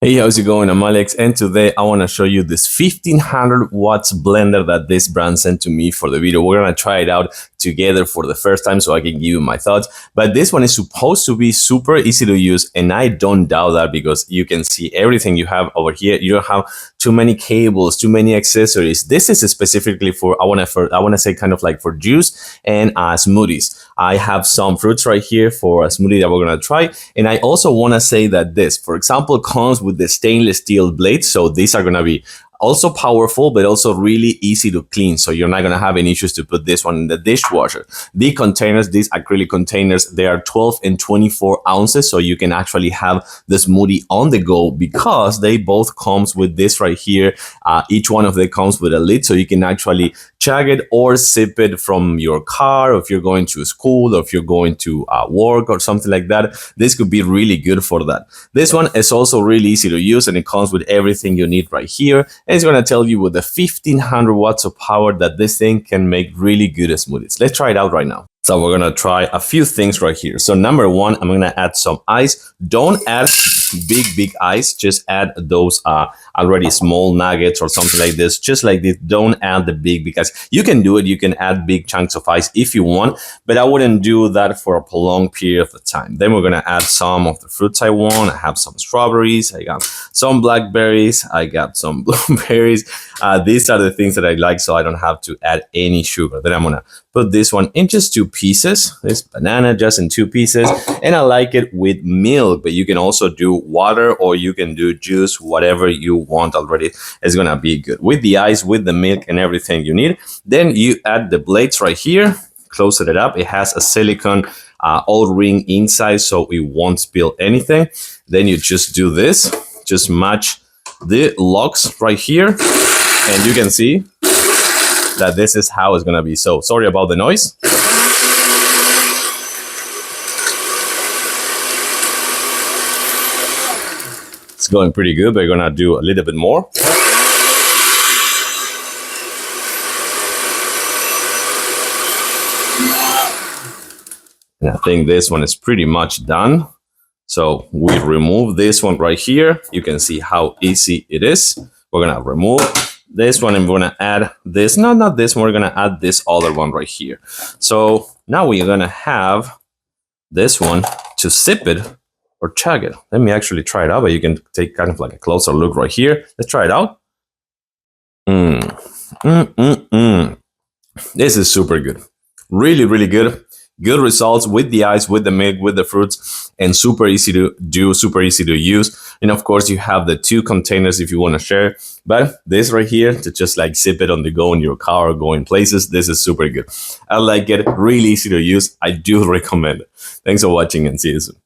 Hey, how's it going? I'm Alex, and today I want to show you this 1500 watts blender that this brand sent to me for the video. We're going to try it out together for the first time so I can give you my thoughts. But this one is supposed to be super easy to use, and I don't doubt that because you can see everything you have over here. You don't have too many cables, too many accessories. This is specifically for, I want to say kind of like for juice and smoothies. I have some fruits right here for a smoothie that we're going to try. And I also want to say that this, for example, comes with the stainless steel blades. So these are going to be also powerful, but also really easy to clean. So you're not going to have any issues to put this one in the dishwasher. The containers, these acrylic containers, they are 12 and 24 ounces. So you can actually have the smoothie on the go because they both comes with this right here. Each one of them comes with a lid. So you can actually chug it or sip it from your car, or if you're going to school, or if you're going to work or something like that. This could be really good for that. This one is also really easy to use, and it comes with everything you need right here. And it's going to tell you with the 1500 watts of power that this thing can make really good smoothies. Let's try it out right now. So we're going to try a few things right here. So number one, I'm going to add some ice. Don't add big ice. Just add those already small nuggets or something like this. Just like this. Don't add the big, because you can do it. You can add big chunks of ice if you want, but I wouldn't do that for a prolonged period of time. Then we're going to add some of the fruits I want. I have some strawberries. I got some blackberries. I got some blueberries. These are the things that I like, so I don't have to add any sugar. Then I'm going to put this one in just 2 pieces. This banana just in 2 pieces. And I like it with milk, but you can also do water or you can do juice, whatever you want already. It's gonna be good. With the ice, with the milk and everything you need. Then you add the blades right here. Close it up. It has a silicone O-ring inside, so it won't spill anything. Then you just do this. Just match the locks right here. And you can see that this is how it's gonna be. So sorry about the noise. It's going pretty good, but we're gonna do a little bit more. And I think this one is pretty much done. So we remove this one right here. You can see how easy it is. We're gonna remove this one and we're gonna add this. No, not this one. We're gonna add this other one right here. So now we're gonna have this one to sip it or chug it. Let me actually try it out, but you can take kind of like a closer look right here. Let's try it out. This is super good. Really, really good. Good results with the ice, with the milk, with the fruits, and super easy to do, super easy to use. And of course, you have the 2 containers if you want to share. But this right here, to just like sip it on the go in your car or going places, this is super good. I like it. Really easy to use. I do recommend it. Thanks for watching and see you soon.